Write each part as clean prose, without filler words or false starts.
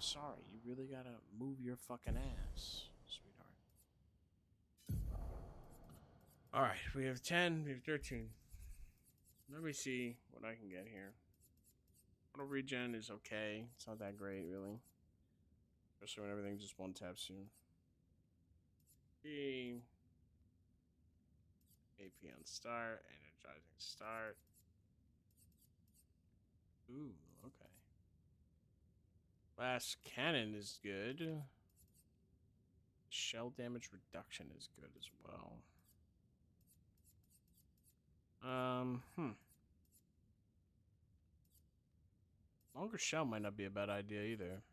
Sorry, you really gotta move your fucking ass, sweetheart. Alright, we have 10, we have 13. Let me see what I can get here. Auto regen is okay. It's not that great, really. Especially when everything just one taps you. AP on start, energizing start. Ooh, okay. Last cannon is good. Shell damage reduction is good as well. Longer shell might not be a bad idea either.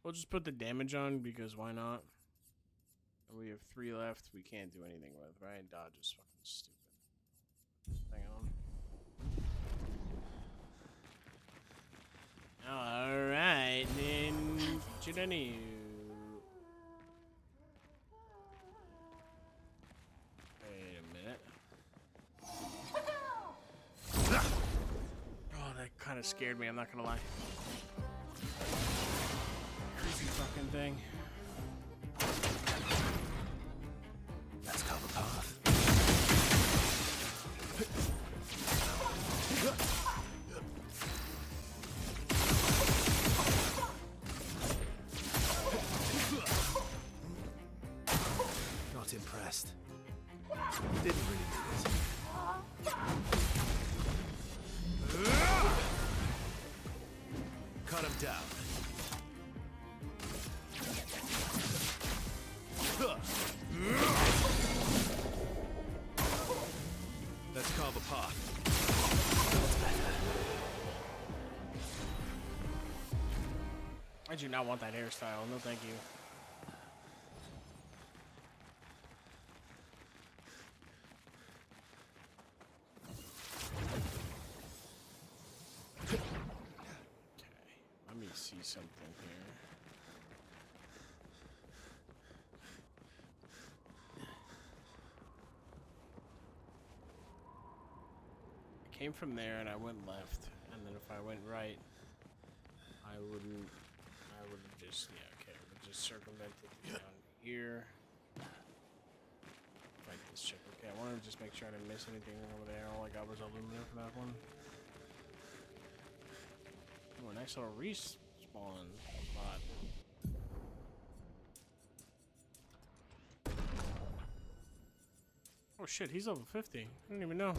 We'll just put the damage on because why not? We have 3 left. We can't do anything with, right? Dodge is fucking stupid. Hang on. Alright, then. Chidani. Wait a minute. Oh, that kind of scared me, I'm not gonna lie. Creepy fucking thing. Let's cover path. Not impressed. Didn't really do it. Cut him down. Let's carve a path. That's better. I do not want that hairstyle. No, thank you. Okay, let me see something here. I came from there and I went left, and then if I went right, I would have just, yeah, okay, I would just circumvented down here. Fight this chick. Okay, I wanted to just make sure I didn't miss anything over there. All I got was aluminum for that one. Oh, a nice little respawn spot. Oh shit, he's level 50. I didn't even know.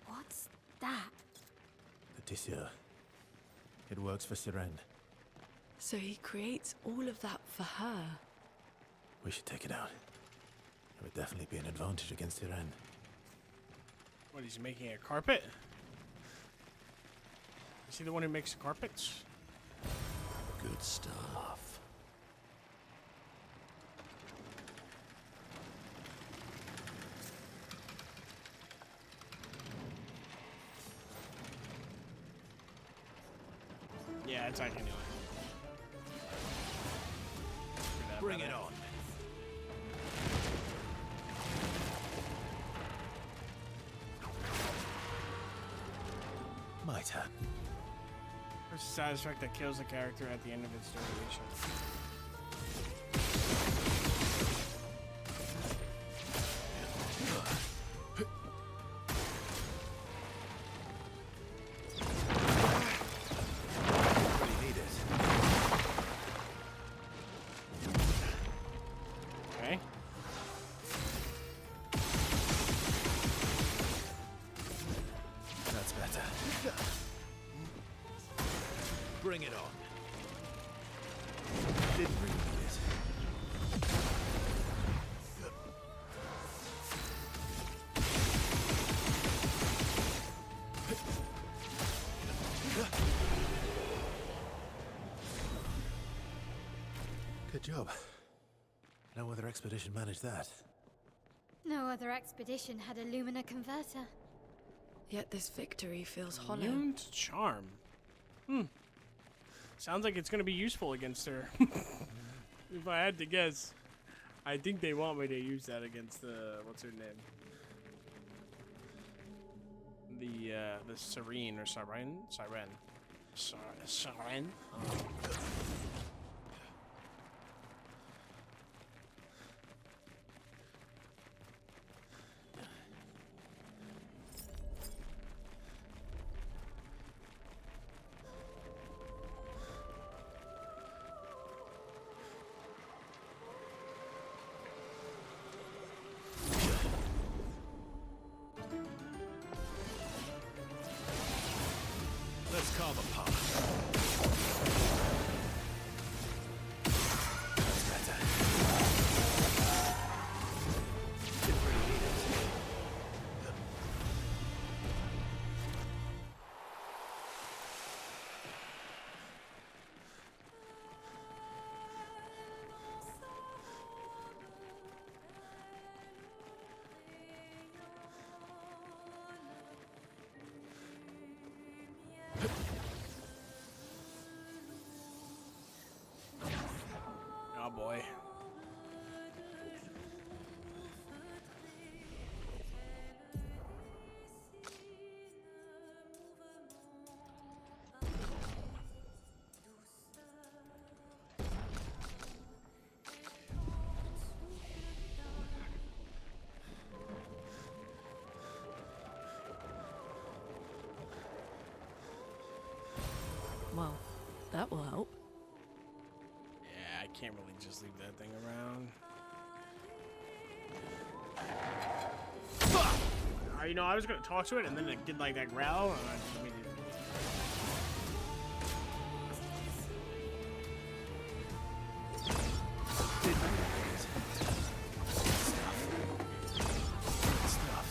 What's that? Patricia. It works for Siren. So he creates all of that for her. We should take it out. It would definitely be an advantage against Siren. What, he's making a carpet? Is he the one who makes the carpets? Good stuff. Yeah, it's like anyway. Bring it on. My turn. There's a side effect that kills the character at the end of its duration. We need it. Okay. That's better. Bring it on. Didn't really need it. Good job. No other expedition managed that. No other expedition had a Lumina converter. Yet this victory feels hollow. Immune to charm. Sounds like it's gonna be useful against her. If I had to guess. I think they want me to use that against the what's her name? The Serene or Siren? Siren? Let's call the pop. That's better. Didn't really need it. Oh boy. Well, that will help. Yeah, I can't really just leave that thing around. Fuck! You know, I was gonna talk to it, and then it did like that growl, and I just immediately. Stuff.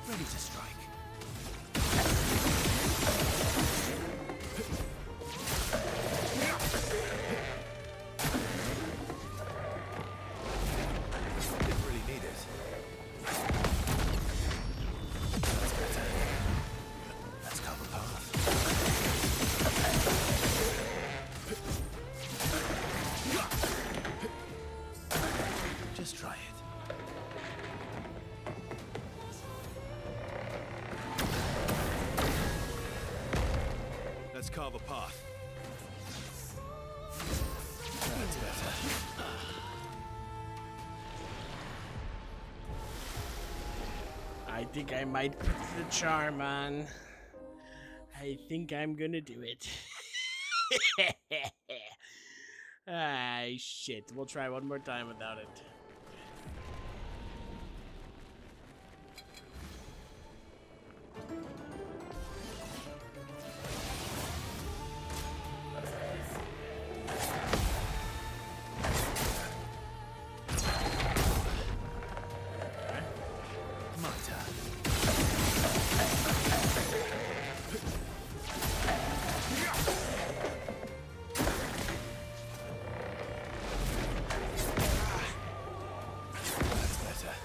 Ready to strike. Didn't really need it. That's better. Let's cover path. Just try it. Let's carve a path. That's better. I think I might put the charm on. I think I'm gonna do it. Ah, shit. We'll try one more time without it. My turn. That's better.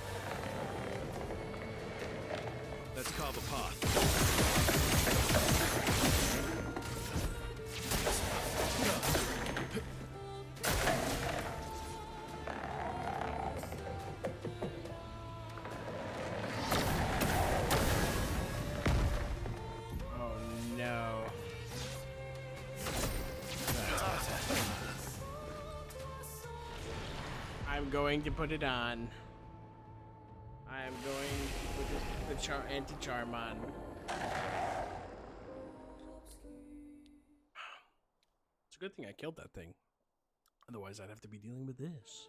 Let's carve a path. Oh no. That's better. I'm going to put it on. I am going to put the anti-charm on. It's a good thing I killed that thing. Otherwise, I'd have to be dealing with this.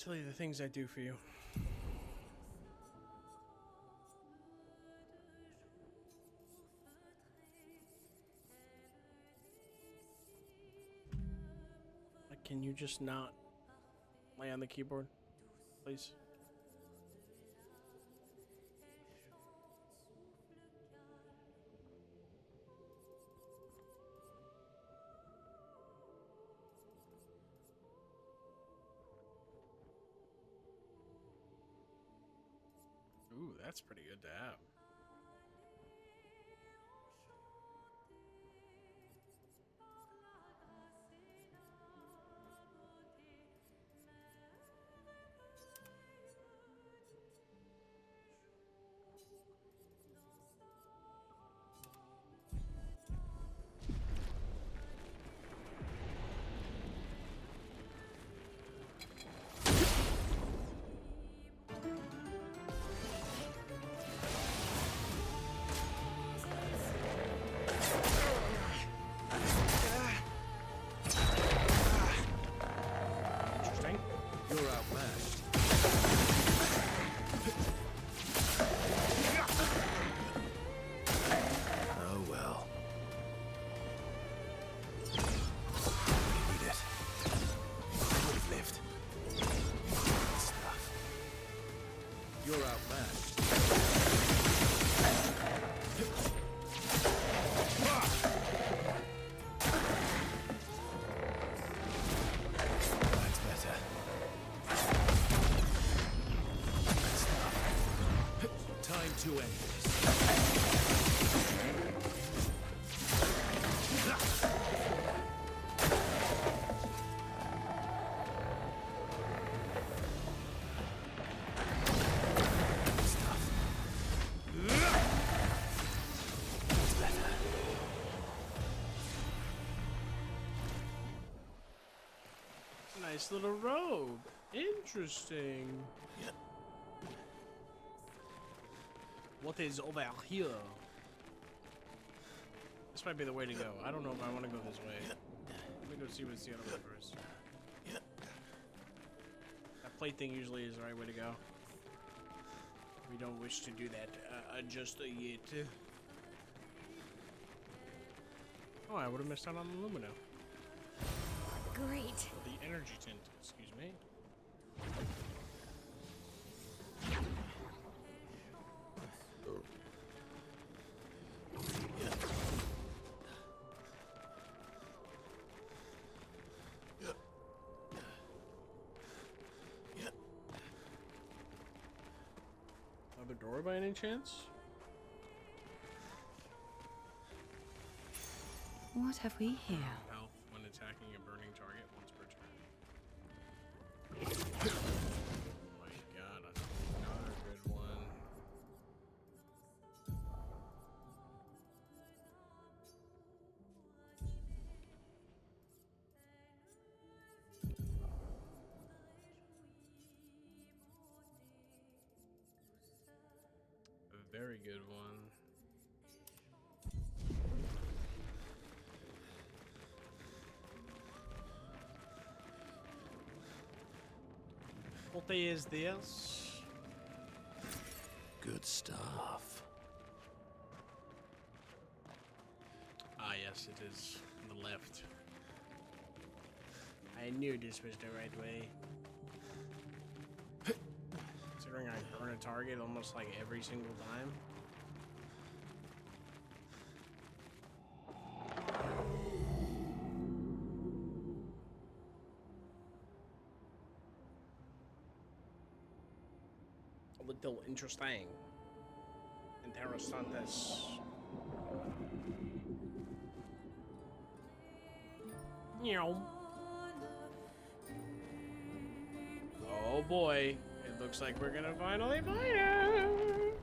Tell you the things I do for you. Like, can you just not lay on the keyboard, please? That's pretty good to have. Interesting. You're outmatched. Oh well. We need it. I would have lived. Good stuff. You're outmatched. That's better. Good stuff. Time to end this. Stuff. That's better. Nice little robe. Interesting. Yeah. What is over here? This might be the way to go. I don't know if I want to go this way. Let me go see what's the other way first. Yeah. That plate thing usually is the right way to go. We don't wish to do that just yet. Oh, I would have missed out on the Lumina. Great. Or the energy tint, excuse me. Another door by any chance? What have we here? Health when attacking a burning target once per turn. Oh my god, another good one. A very good one. What is this? Good stuff. Ah, yes, it is on the left. I knew this was the right way. Considering I burn a target almost like every single time. A little interesting. Interesantes. Meow. Oh boy, it looks like we're gonna finally find it.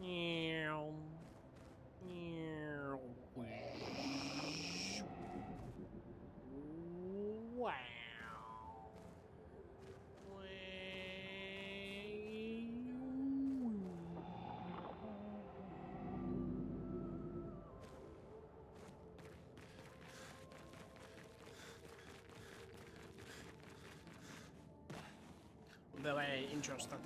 Meow. Meow. Wow. Very interesting.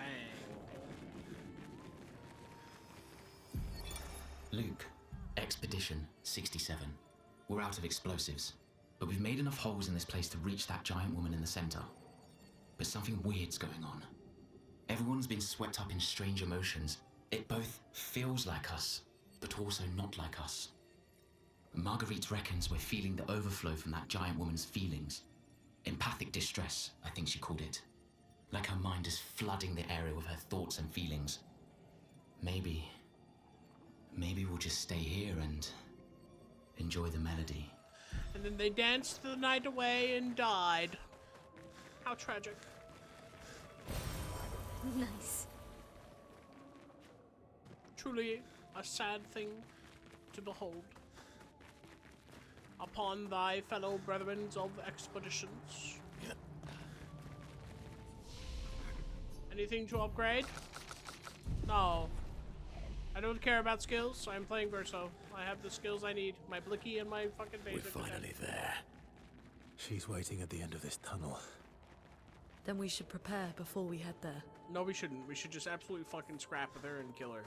Luke, Expedition 67. We're out of explosives, but we've made enough holes in this place to reach that giant woman in the center. But something weird's going on. Everyone's been swept up in strange emotions. It both feels like us, but also not like us. Marguerite reckons we're feeling the overflow from that giant woman's feelings. Empathic distress, I think she called it. Like her mind is flooding the area with her thoughts and feelings. Maybe we'll just stay here and enjoy the melody. And then they danced the night away and died. How tragic. Nice. Truly a sad thing to behold. Upon thy fellow brethren of expeditions. Anything to upgrade? No. I don't care about skills. I'm playing Verso. I have the skills I need. My blicky and my fucking We're basic. finally there. She's waiting at the end of this tunnel. Then we should prepare before we head there. No, we shouldn't. We should just absolutely fucking scrap with her and kill her.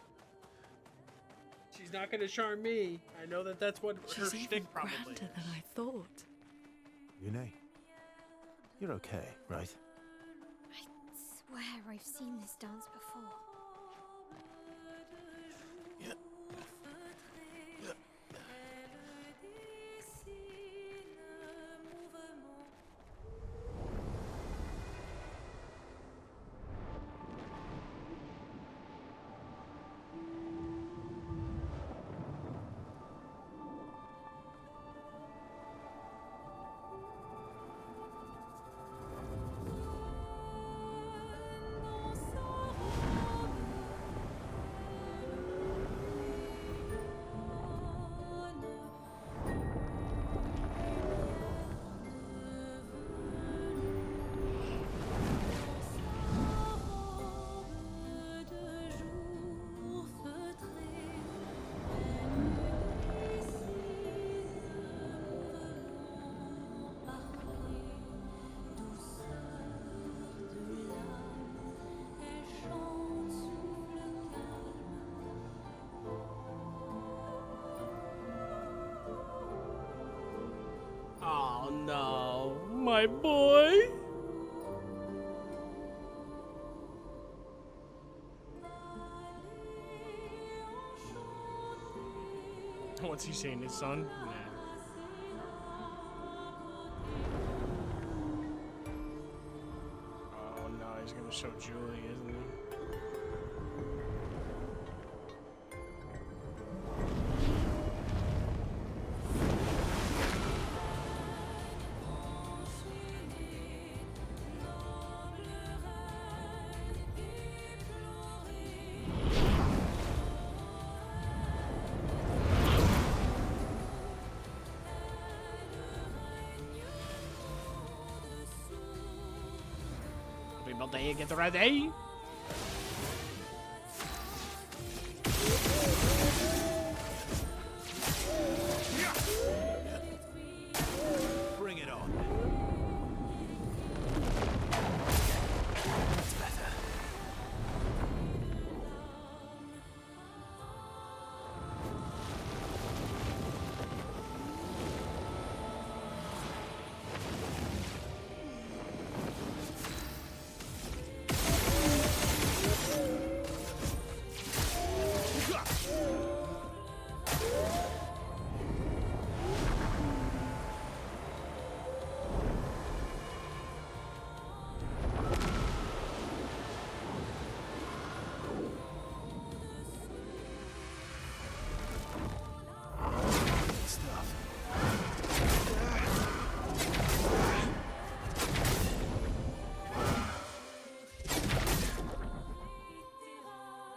She's not gonna charm me. I know that that's what her She's even shtick probably grander is. than I thought. Yune, you're okay, right? I swear I've seen this dance before. Oh no, my boy. What's he saying, his son? Nah. Oh no, he's gonna show Julie, isn't he? Everybody get ready. Bring it on. That's better.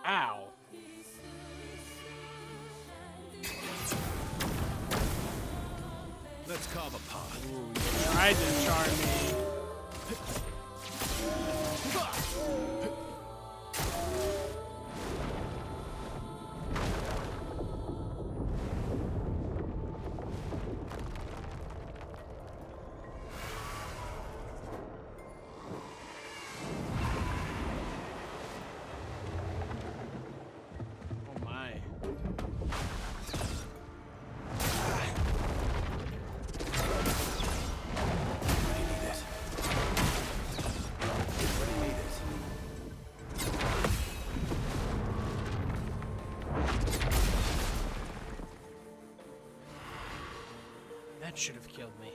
Ow. Let's carve a path. Ooh, you tried to charm me. Oh my. That should have killed me.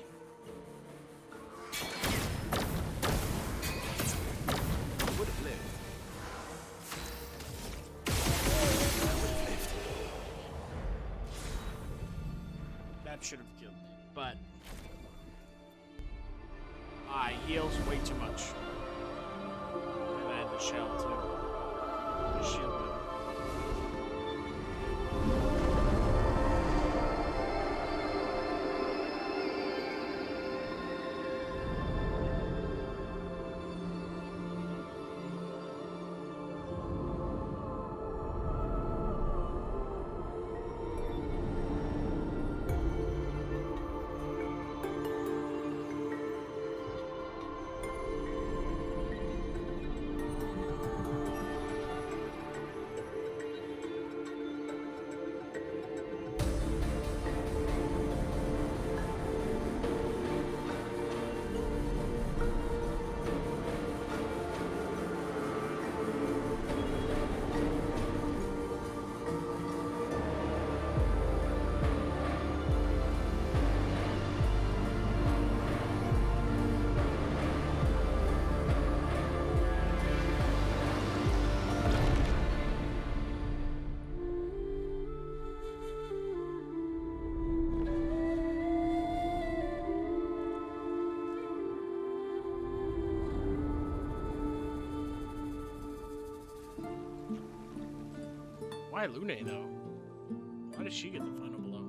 should have killed me, but I heals way too much. And I had the shell too. The shield better. Why Lune, though? Why does she get the final blow?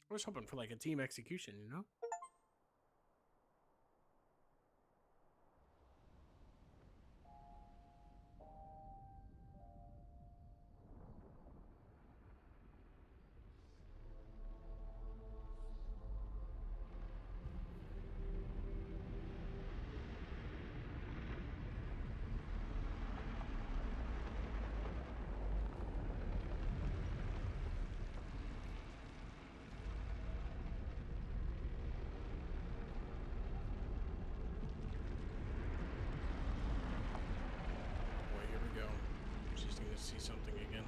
I was hoping for like a team execution, you know? Boy, here we go. She's gonna see something again.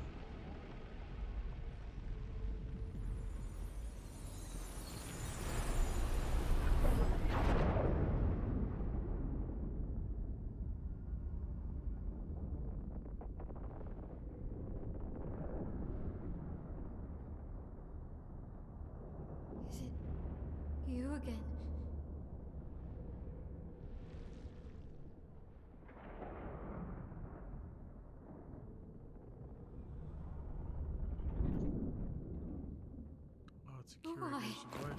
Is it you again? Oh, it's a cure Why? against the boy.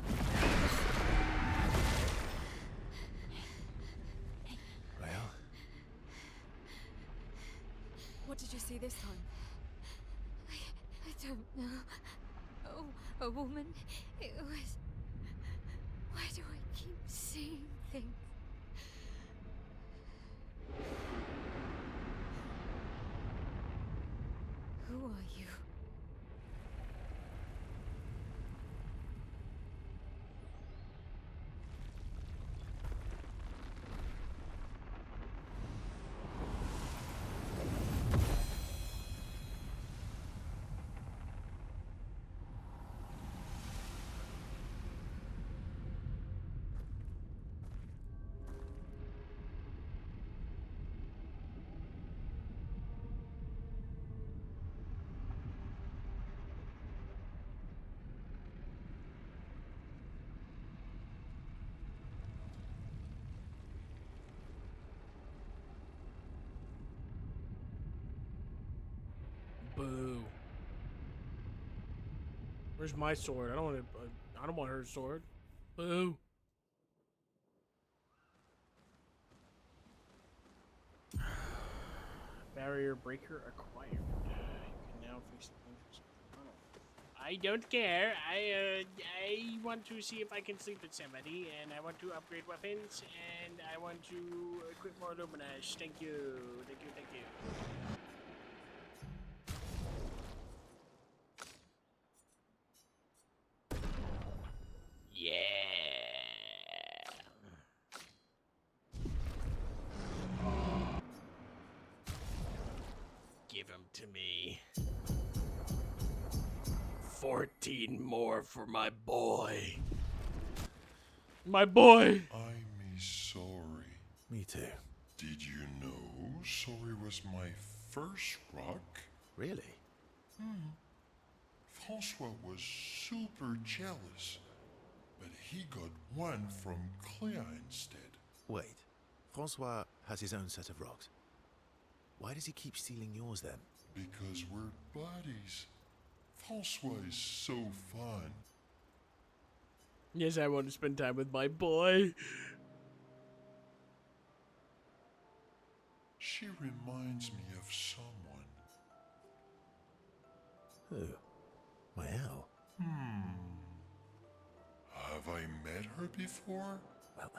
Well, What did you see this time? I don't know. Oh, a woman. It was. Why do I keep seeing things? Who are you? Boo. Where's my sword? I don't want to. I don't want her sword. Boo. Barrier breaker acquired. You can now face the dangerous tunnel. I don't care. I want to see if I can sleep with somebody, and I want to upgrade weapons, and I want to equip more luminous. Thank you. Thank you. Thank you. Yeah. Give him to me. 14 more for my boy. My boy! I'm sorry. Me too. Did you know sorry was my first rock? Really? Francois was super jealous, but he got one from Claire instead. Wait. Francois has his own set of rocks. Why does he keep stealing yours then? Because we're buddies. Francois is so fun. Yes, I want to spend time with my boy. She reminds me of someone. Who? Mael? Have I met her before? Well,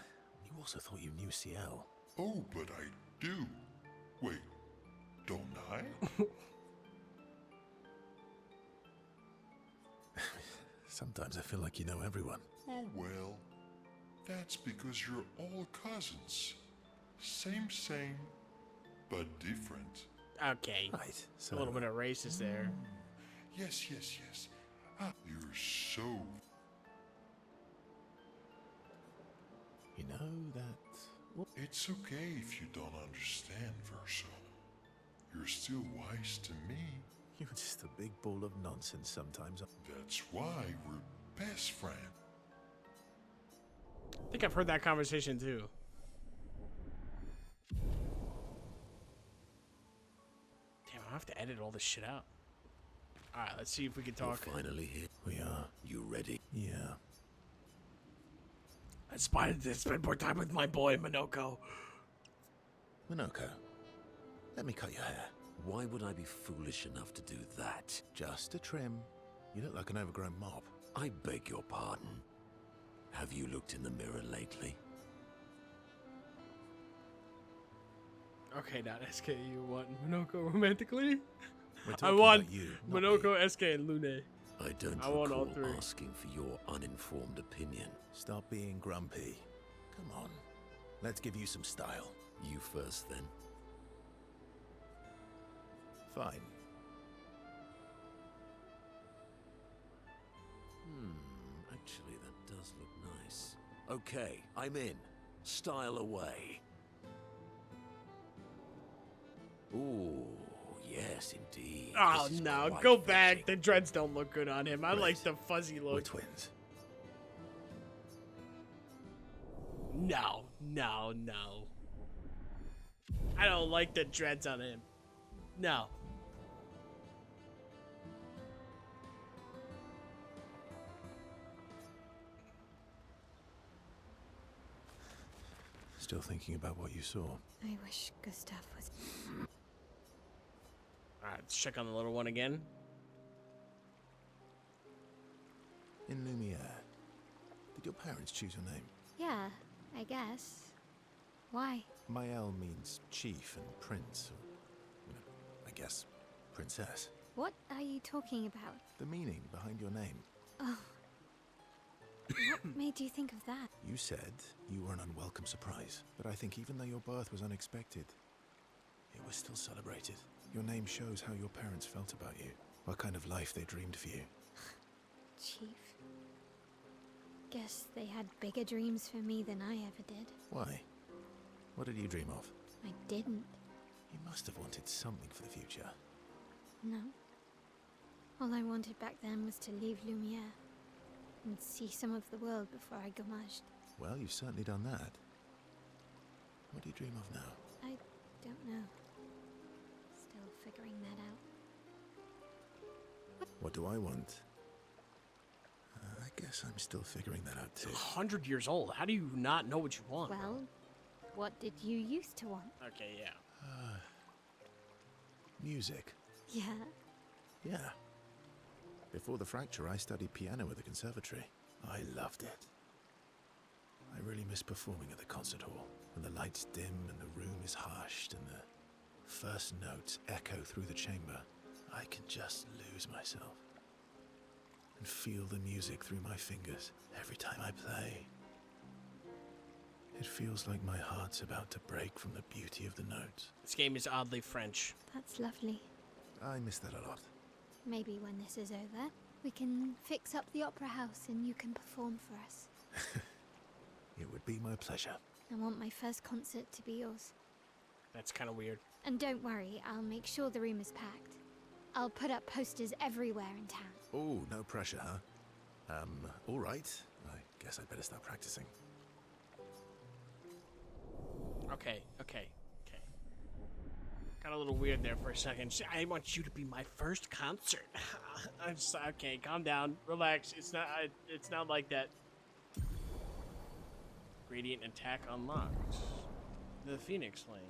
you also thought you knew CL. Oh, but I do. Wait, don't I? Sometimes I feel like you know everyone. Oh well, that's because you're all cousins. Same, but different. Okay. Right, so... A little bit of racist there. Yes. Ah, you're so... You know that... What? It's okay if you don't understand, Verso. You're still wise to me. You're just a big ball of nonsense sometimes. That's why we're best friends. I think I've heard that conversation too. Damn, I have to edit all this shit out. Alright, let's see if we can talk. You're finally here. We are. You ready? Yeah. Let's spend more time with my boy, Minoko. Minoko, let me cut your hair. Why would I be foolish enough to do that? Just a trim. You look like an overgrown mop. I beg your pardon. Have you looked in the mirror lately? Okay, not SK. You want Minoko romantically? We're I talking want about you, not Minoko, me. SK, and Lune. I don't I want all recall three. asking for your uninformed opinion. Stop being grumpy. Come on. Let's give you some style. You first, then. Fine. Actually, that does look nice. Okay, I'm in. Style away. Ooh, yes, indeed. Oh This is no, quite go back. fitting. The dreads don't look good on him. I Right. like the fuzzy We're look. twins. No. I don't like the dreads on him. No. Still thinking about what you saw. I wish Gustav was. Alright, let's check on the little one again. In Lumiere, did your parents choose your name? Yeah, I guess. Why? Mael means chief and prince, or, you know, I guess, princess. What are you talking about? The meaning behind your name. Oh. What made you think of that? You said you were an unwelcome surprise, but I think even though your birth was unexpected, it was still celebrated. Your name shows how your parents felt about you, what kind of life they dreamed for you. Chief. Guess they had bigger dreams for me than I ever did. Why? What did you dream of? I didn't. You must have wanted something for the future. No. All I wanted back then was to leave Lumiere and see some of the world before I gommaged. Well, you've certainly done that. What do you dream of now? I don't know. Still figuring that out. What do I want? I guess I'm still figuring that out too. 100 years old. How do you not know what you want? Well, what did you used to want? Okay, yeah. Music. Yeah. Yeah. Before the fracture, I studied piano at the conservatory. I loved it. I really miss performing at the concert hall, when the lights dim and the room is hushed and the first notes echo through the chamber. I can just lose myself and feel the music through my fingers every time I play. It feels like my heart's about to break from the beauty of the notes. This game is oddly French. That's lovely. I miss that a lot. Maybe when this is over, we can fix up the opera house and you can perform for us. It would be my pleasure. I want my first concert to be yours. That's kind of weird. And don't worry, I'll make sure the room is packed. I'll put up posters everywhere in town. Oh, no pressure, huh? All right. I guess I'd better start practicing. Okay. Got a little weird there for a second. I want you to be my first concert. I'm just okay. Calm down, relax. It's not like that. Gradient attack unlocked. The Phoenix Lane.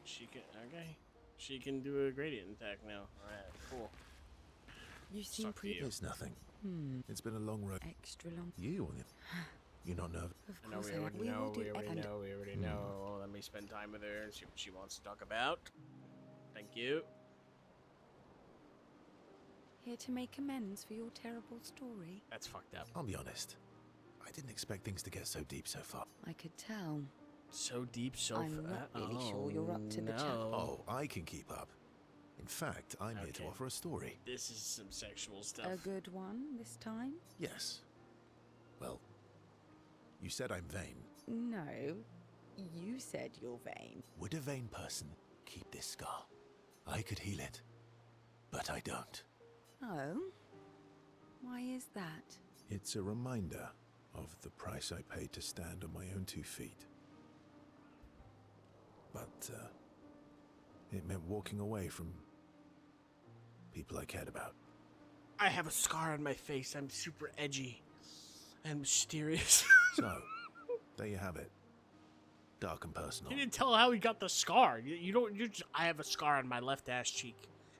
She can do a gradient attack now. All right, cool. You seem Suck to pretty you. It's nothing. It's been a long road. extra long. You not nervous? Of I know course we already we will know. do We already and know. We already know. Oh, let me spend time with her and see what she wants to talk about. Thank you. here to make amends for your terrible story. That's fucked up. I'll be honest. I didn't expect things to get so deep so far. I could tell. So deep, so I'm not really sure you're up to the challenge. Oh, I can keep up. In fact, I'm here to Okay. offer a story. This is some sexual stuff. A good one this time? Yes. Well, you said I'm vain. No, you said you're vain. Would a vain person keep this scar? I could heal it, but I don't. Oh? Why is that? It's a reminder of the price I paid to stand on my own 2 feet. But, it meant walking away from people I cared about. I have a scar on my face. I'm super edgy and mysterious. So, there you have it. Dark and personal. You didn't tell how he got the scar. You don't. You just. I have a scar on my left ass cheek.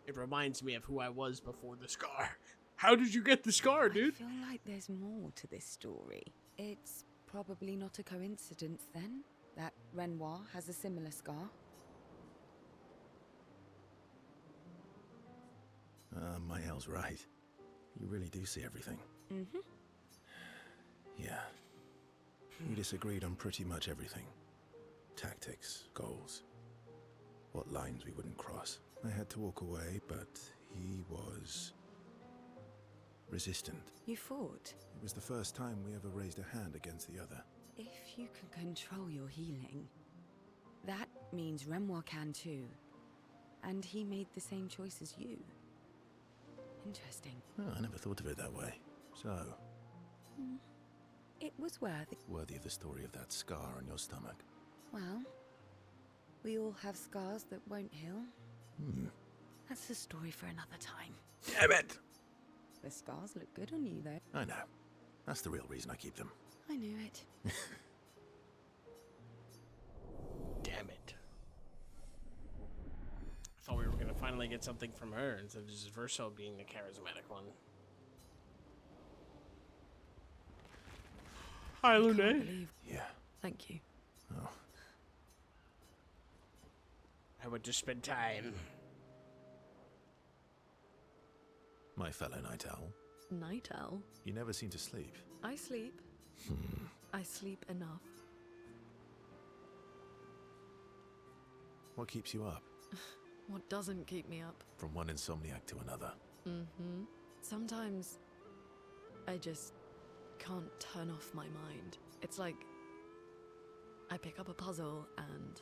It reminds me of who I was before the scar. How did you get the scar, dude? I feel like there's more to this story. It's probably not a coincidence then that Renoir has a similar scar. Mael's right. You really do see everything. Mm-hmm. Yeah. We disagreed on pretty much everything. Tactics, goals, what lines we wouldn't cross. I had to walk away, but he was resistant. You fought. It was the first time we ever raised a hand against the other. If you can control your healing, that means Renoir can too. And he made the same choice as you. Interesting. Oh, I never thought of it that way. So, It was worthy. worthy of the story of that scar on your stomach. Well, we all have scars that won't heal. That's a story for another time. Damn it! The scars look good on you, though. I know. That's the real reason I keep them. I knew it. Damn it. I thought we were gonna finally get something from her instead of just Verso being the charismatic one. Hi, Can't Lune. believe. Yeah. Thank you. Oh. I would just spend time. My fellow night owl. Night owl? You never seem to sleep. I sleep. I sleep enough. What keeps you up? What doesn't keep me up? From one insomniac to another. Mm-hmm. Sometimes I just can't turn off my mind. It's like I pick up a puzzle and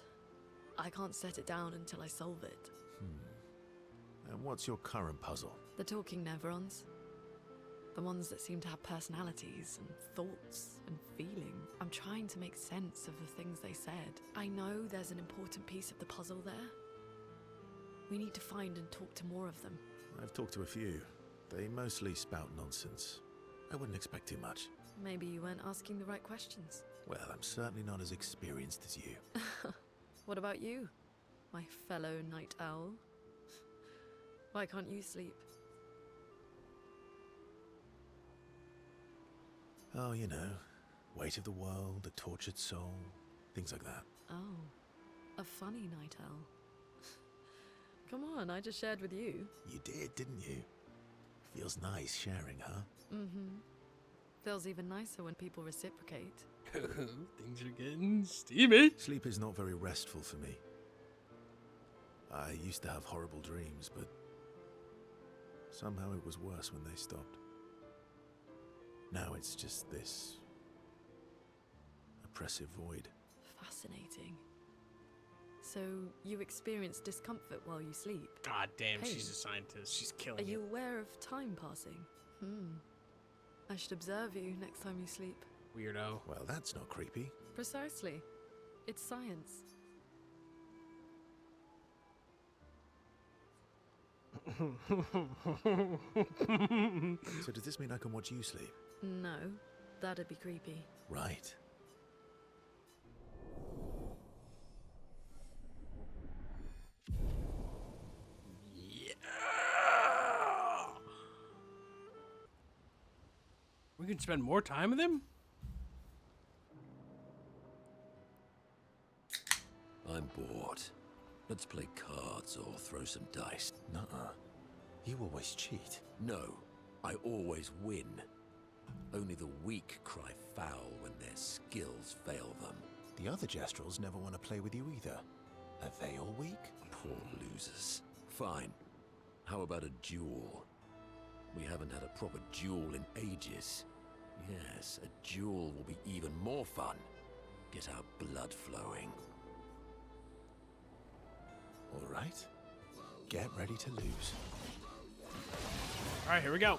I can't set it down until I solve it. And what's your current puzzle? The talking Nevrons. The ones that seem to have personalities and thoughts and feeling. I'm trying to make sense of the things they said. I know there's an important piece of the puzzle there. We need to find and talk to more of them. I've talked to a few. They mostly spout nonsense. I wouldn't expect too much. Maybe you weren't asking the right questions. Well, I'm certainly not as experienced as you. What about you, my fellow night owl? Why can't you sleep? Oh, you know, weight of the world, the tortured soul, things like that. Oh, a funny night owl. Come on, I just shared with you. You did, didn't you? Feels nice sharing, huh? Mm-hmm. Feels even nicer when people reciprocate. Things are getting steamy. Sleep is not very restful for me. I used to have horrible dreams, but Somehow it was worse when they stopped. Now it's just this oppressive void. Fascinating. So, you experience discomfort while you sleep? God damn, Hey. she's a scientist. She's Are killing you it. aware of time passing? I should observe you next time you sleep. Weirdo. Well, that's not creepy. Precisely. It's science. So does this mean I can watch you sleep? No, that'd be creepy. Right. Yeah! We can spend more time with him? I'm bored. Let's play cards or throw some dice. Nuh-uh. You always cheat. No, I always win. Only the weak cry foul when their skills fail them. The other Jestrels never want to play with you either. Are they all weak? Poor losers. Fine. How about a duel? We haven't had a proper duel in ages. Yes, a duel will be even more fun. Get our blood flowing. All right. Get ready to lose. All right, here we go.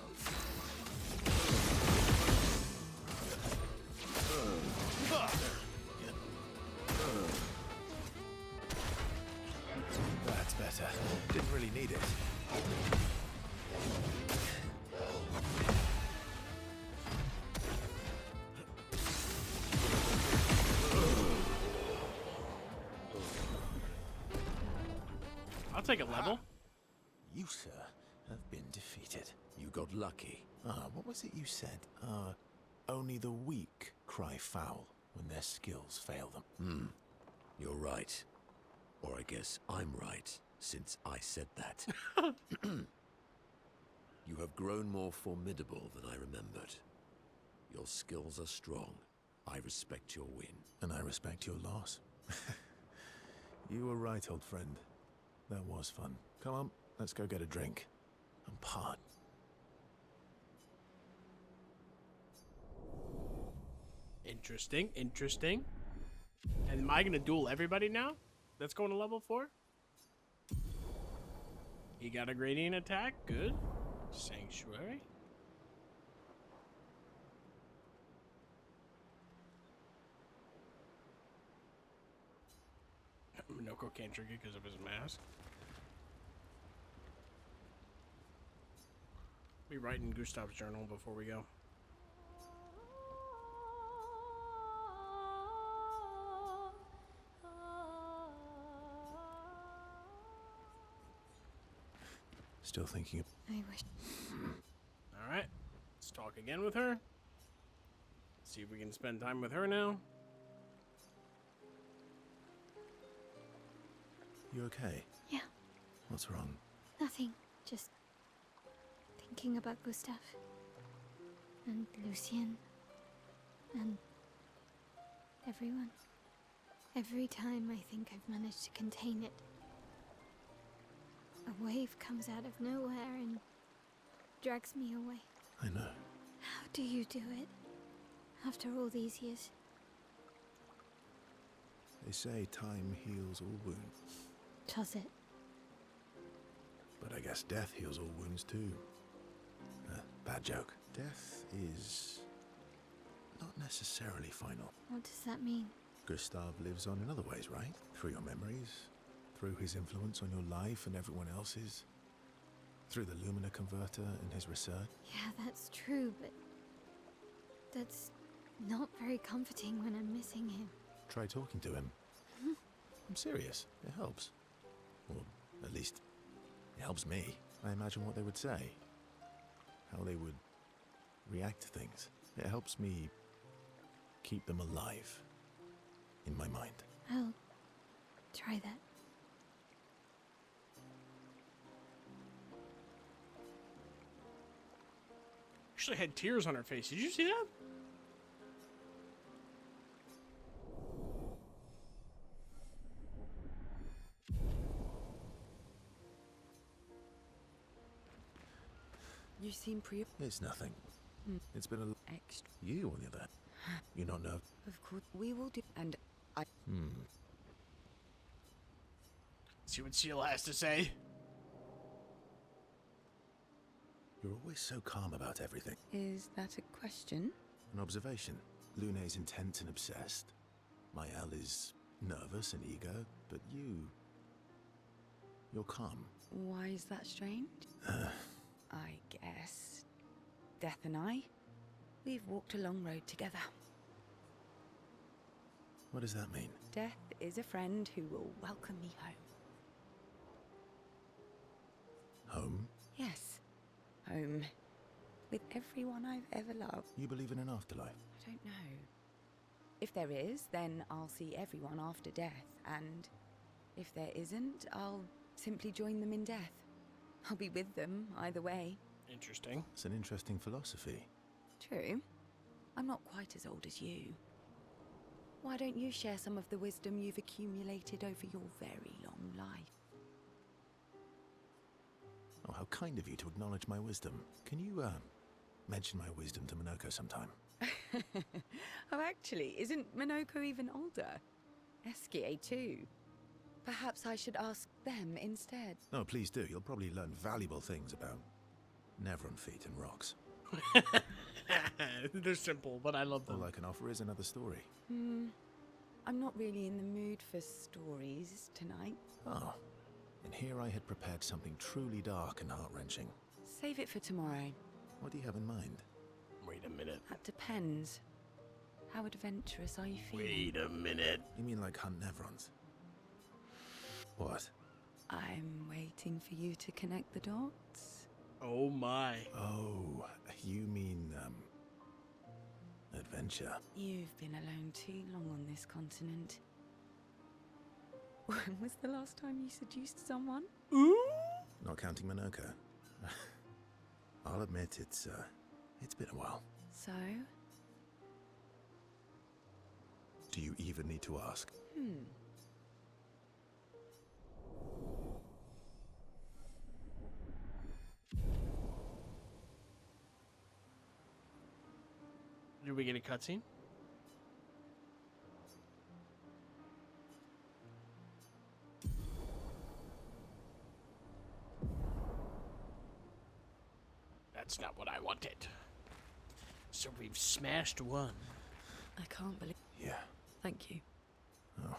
That's better. Didn't really need it. I'll take a level. You, sir, have been defeated. You got lucky. What was it you said? Only the weak cry foul when their skills fail them. You're right. Or I guess I'm right, since I said that. You have grown more formidable than I remembered. Your skills are strong. I respect your win. And I respect your loss. You were right, old friend. That was fun. Come on, let's go get a drink. I'm part. Interesting, interesting. And am I gonna duel everybody now? That's going to level 4? He got a gradient attack, good. Sanctuary. Minoko can't drink it because of his mask. We write in Gustav's journal before we go. Still thinking of... I wish. All right, let's talk again with her. See if we can spend time with her now. You okay? Yeah, What's wrong? nothing. Just thinking about Gustav. And Lucien. And everyone. Every time I think I've managed to contain it, a wave comes out of nowhere and drags me away. I know. How do you do it? After all these years? They say time heals all wounds. Does it? But I guess death heals all wounds too. Bad joke. Death is not necessarily final. What does that mean? Gustav lives on in other ways, right? Through your memories, through his influence on your life and everyone else's, through the Lumina converter and his research. Yeah, that's true, but that's not very comforting when I'm missing him. Try talking to him. I'm serious. It helps. Or at least, it helps me. I imagine what they would say. How they would react to things. It helps me keep them alive in my mind. I'll try that. Actually had tears on her face. Did you see that? You seem It's nothing. It's been a... extra. You, on the other hand. You not know? Of course, we will do. And I. See what Seal has to say. You're always so calm about everything. Is that a question? An observation. Lune's intense and obsessed. Mael is nervous and eager, but you're calm. Why is that strange? I guess. Death and I, we've walked a long road together. What does that mean? Death is a friend who will welcome me home. Home? Yes, home. With everyone I've ever loved. You believe in an afterlife? I don't know. If there is, then I'll see everyone after death, and if there isn't, I'll simply join them in death. I'll be with them either way. Interesting. It's an interesting philosophy. True. I'm not quite as old as you. Why don't you share some of the wisdom you've accumulated over your very long life? Oh, how kind of you to acknowledge my wisdom. Can you, mention my wisdom to Minoko sometime? Oh, actually, isn't Minoko even older? Eskie too. Perhaps I should ask them instead. No, please do. You'll probably learn valuable things about Nevron feet and rocks. They're simple, but I love them. All I can offer is another story. I'm not really in the mood for stories tonight. Oh, and here I had prepared something truly dark and heart-wrenching. Save it for tomorrow. What do you have in mind? Wait a minute. That depends. How adventurous are you feeling? Wait a minute. You mean like hunt Nevrons? What? I'm waiting for you to connect the dots. Oh my. Oh, you mean, adventure. You've been alone too long on this continent. When was the last time you seduced someone? Ooh. Not counting Minoko. I'll admit it's been a while. So? Do you even need to ask? Did we get a cutscene? That's not what I wanted. So we've smashed one. I can't believe. Yeah. Thank you. Oh.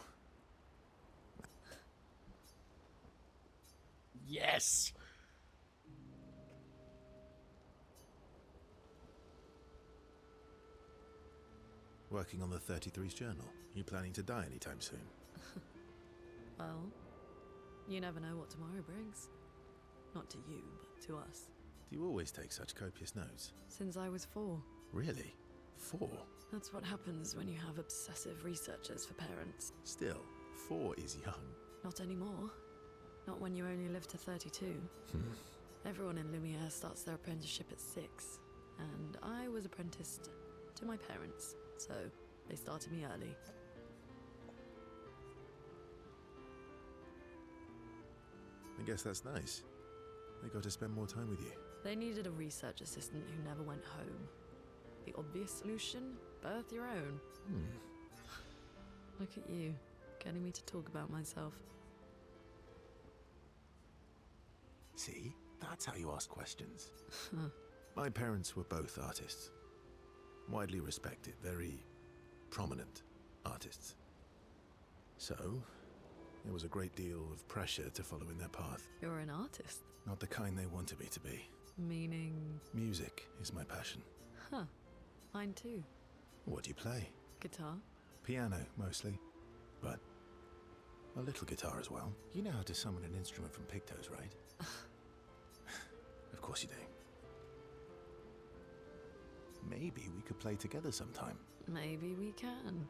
Yes. Working on the 33's journal. You planning to die anytime soon? Well, you never know what tomorrow brings. Not to you, but to us. Do you always take such copious notes? Since I was 4. Really? 4? That's what happens when you have obsessive researchers for parents. Still, 4 is young. Not anymore. Not when you only live to 32. Everyone in Lumiere starts their apprenticeship at 6. And I was apprenticed to my parents, so they started me early. I guess that's nice. They got to spend more time with you. They needed a research assistant who never went home. The obvious solution? Birth your own. Look at you, getting me to talk about myself. See? That's how you ask questions. My parents were both artists. Widely respected, very prominent artists. So, there was a great deal of pressure to follow in their path. You're an artist. Not the kind they wanted me to be. Meaning? Music is my passion. Huh. Mine too. What do you play? Guitar. Piano, mostly. But a little guitar as well. You know how to summon an instrument from Pictos, right? Of course you do. Maybe we could play together sometime. Maybe we can.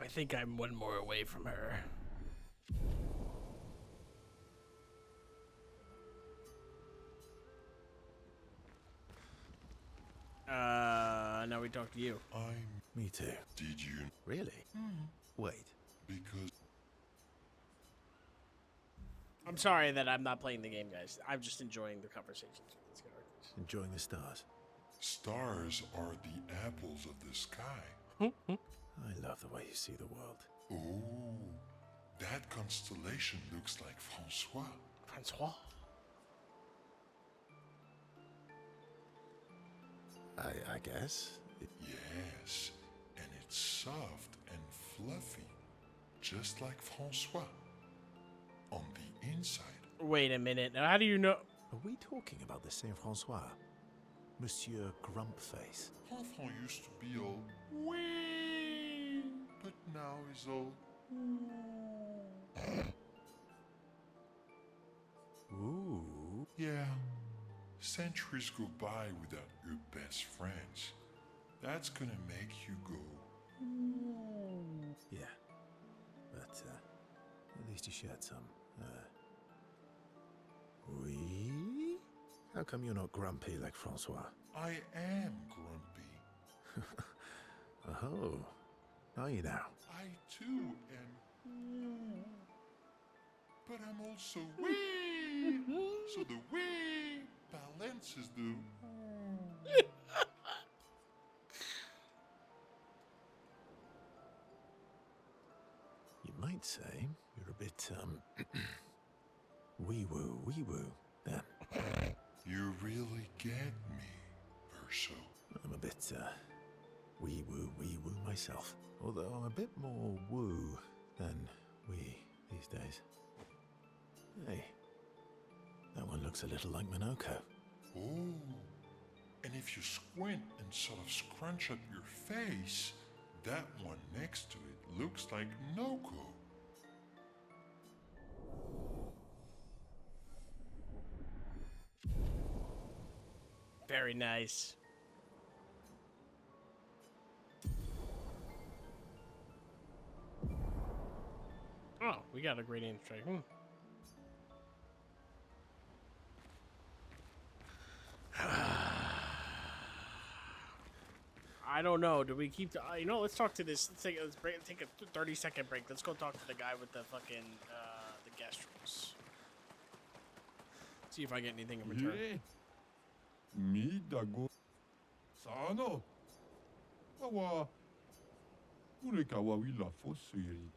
I think I'm one more away from her. Now we talk to you. Me too. Did you? Really? Wait. Because I'm sorry that I'm not playing the game, guys. I'm just enjoying the conversations with these characters. Enjoying the stars. Stars are the apples of the sky. I love the way you see the world. Oh, that constellation looks like Francois. Francois. I guess. Yes, and it's soft and fluffy, just like Francois. On the inside. Wait a minute. Now, how do you know? Are we talking about the Saint Francois? Monsieur Grumpface. Enfant used to be all wee, but now he's all Ooh. yeah. Centuries go by without your best friends. That's gonna make you go. Yeah. But, at least you shared some. Oui? How come you're not grumpy like Francois? I am grumpy. Oh. Are you now? I too am. But I'm also wee. So the wee balances the. You might say you're a bit, wee-woo, then. You really get me, Verso. I'm a bit, wee-woo myself. Although I'm a bit more woo than wee these days. Hey, that one looks a little like Minoko. Oh, and if you squint and sort of scrunch up your face, that one next to it looks like Noko. Very nice. Oh, we got a gradient strike. I don't know. Do we keep? You know, let's talk to this. Let's take a 30-second break. Let's go talk to the guy with the fucking the guest rooms. See if I get anything in return. Midago Sano Awa Urekawa Willa Fosseri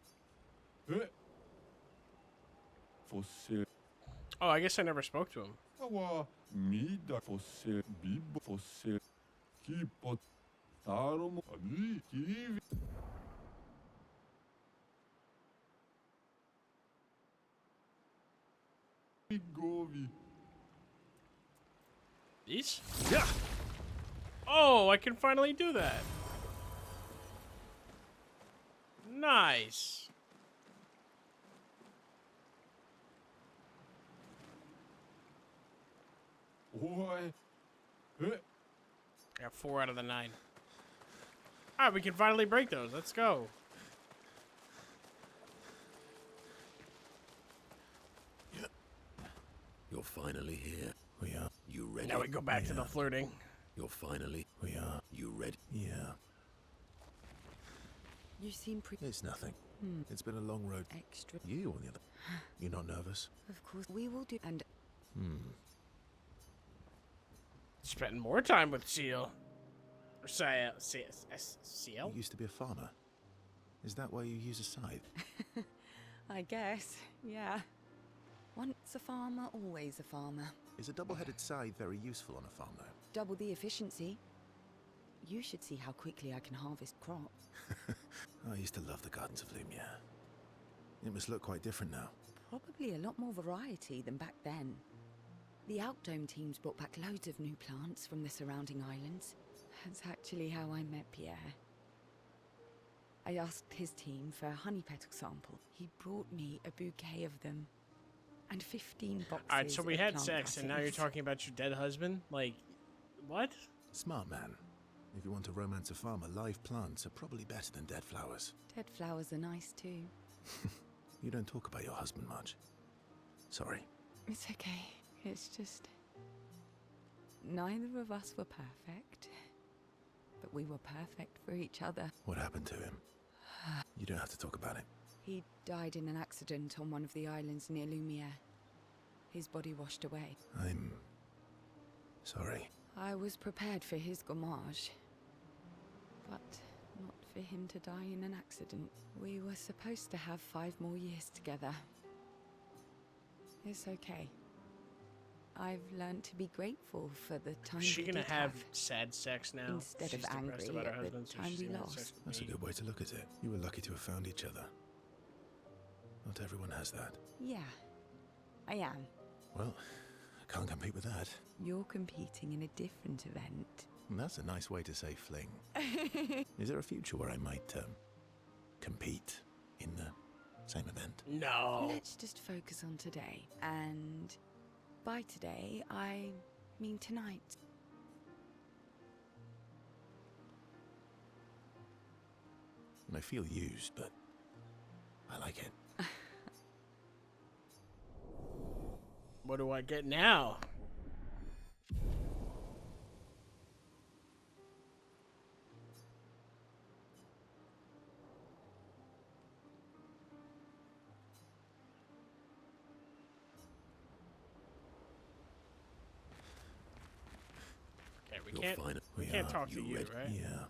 Fosse Oh, I guess I never spoke to him. Awa Mida Fosse Bibo Fosse Kipot Taromo Ali Kivi Govi. These? Yeah. Oh, I can finally do that. Nice. Oi. I got 4 out of the 9. All right, we can finally break those. Let's go. You're finally here. We are. You ready? Now we go back to the flirting. You're finally. We are. You ready? Yeah. You seem pretty. It's nothing. It's been a long road. Extra. You, on the other. You're not nervous? Of course, we will do. And Spending more time with Seal. Or Seal? You used to be a farmer. Is that why you use a scythe? I guess, yeah. Once a farmer, always a farmer. Is a double-headed scythe very useful on a farm, though? Double the efficiency. You should see how quickly I can harvest crops. I used to love the Gardens of Lumiere. It must look quite different now. Probably a lot more variety than back then. The Outdome teams brought back loads of new plants from the surrounding islands. That's actually how I met Pierre. I asked his team for a honey petal sample. He brought me a bouquet of them. And 15 boxes. Alright, so we of had plant sex, and now you're cuttings. talking about your dead husband? Like, what? Smart man. If you want to romance a farmer, live plants are probably better than dead flowers. Dead flowers are nice too. You don't talk about your husband much. Sorry. It's okay. It's just... neither of us were perfect. But we were perfect for each other. What happened to him? You don't have to talk about it. He died in an accident on one of the islands near Lumiere. his body washed away. I'm sorry. I was prepared for his gommage, but not for him to die in an accident. We were supposed to have 5 more years together. It's okay. I've learned to be grateful for the time Is she we gonna did have sad sex now? instead She's of depressed angry about her at the husband, so time she's we gonna have lost. sex with That's a me. good way to look at it. You were lucky to have found each other. Not everyone has that. Yeah, I am. Well, I can't compete with that. You're competing in a different event. And that's a nice way to say fling. Is there a future where I might compete in the same event? No. Let's just focus on today. And by today, I mean tonight. And I feel used, but I like it. What do I get now? Okay, we You're can't. fine. We can't talk to you, ready? right? Yeah.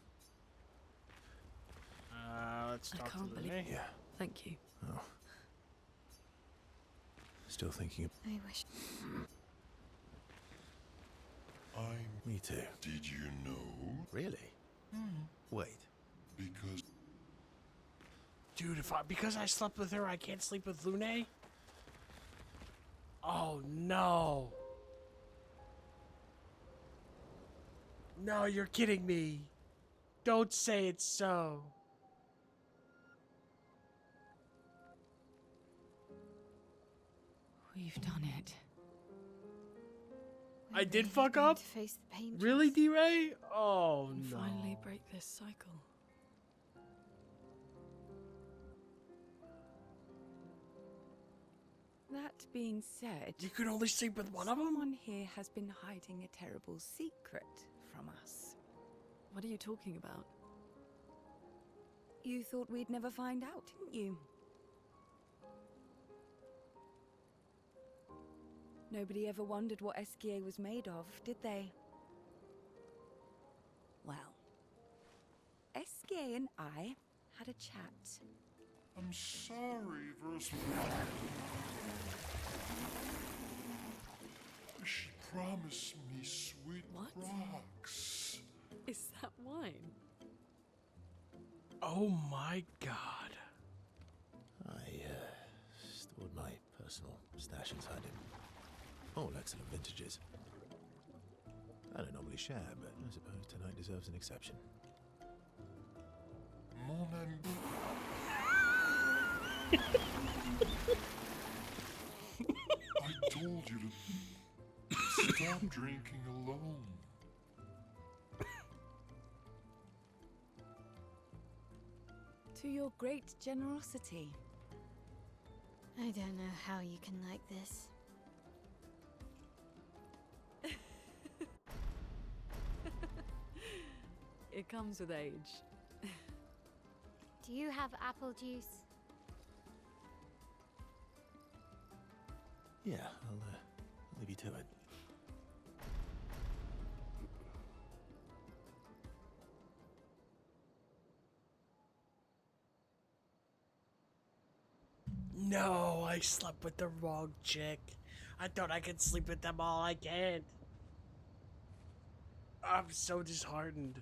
Let's I talk can't to believe- Renee. Yeah. Thank you. Oh. Still thinking of I wish. me too. Did you know? Really? Wait. Because Dude, because I slept with her, I can't sleep with Lune? Oh no. No, you're kidding me. Don't say it's so. We've done it. We're I did really fuck going up? to face the pain, Really, Jess? D-Ray? Oh And no. finally break this cycle. That being said, You could only sleep with one of them? someone here has been hiding a terrible secret from us. What are you talking about? You thought we'd never find out, didn't you? Nobody ever wondered what Esquier was made of, did they? Well, Esquier and I had a chat. I'm sorry, Verse. She promised me sweet What? rocks. Is that wine? Oh my god. I stored my personal stash inside him. All excellent vintages. I don't normally share, but I suppose tonight deserves an exception. Mon ami. I told you to stop drinking alone. To your great generosity. I don't know how you can like this. It comes with age. Do you have apple juice? Yeah, I'll leave you to it. No, I slept with the wrong chick. I thought I could sleep with them all. I can't. I'm so disheartened.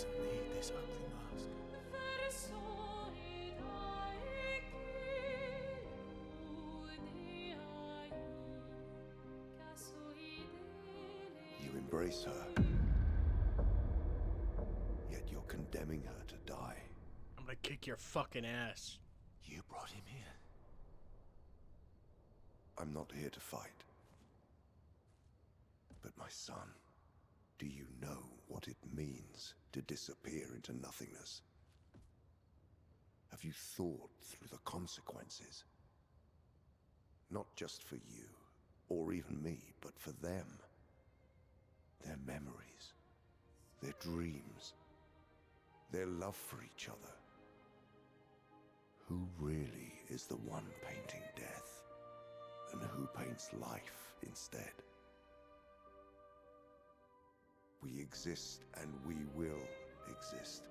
doesn't need this ugly mask. You embrace her, yet you're condemning her to die. I'm gonna kick your fucking ass. You brought him here. I'm not here to fight. But my son, do you know what it means to disappear into nothingness? Have you thought through the consequences? Not just for you, or even me, but for them. Their memories, their dreams, their love for each other. Who really is the one painting death, and who paints life instead? We exist, and we will exist,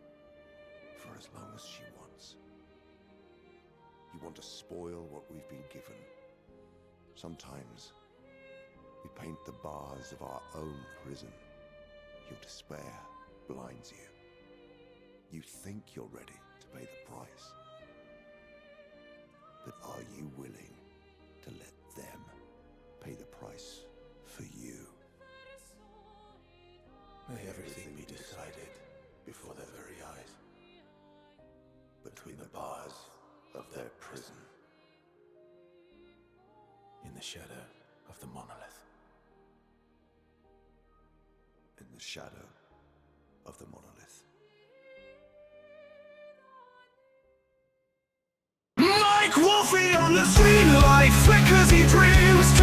for as long as she wants. You want to spoil what we've been given. Sometimes we paint the bars of our own prison. Your despair blinds you. You think you're ready to pay the price. But are you willing to let them pay the price for you? May everything be decided before their very eyes. Between the bars of their prison. In the shadow of the monolith. In the shadow of the monolith. Like Wolfie on the street, light flickers, he dreams.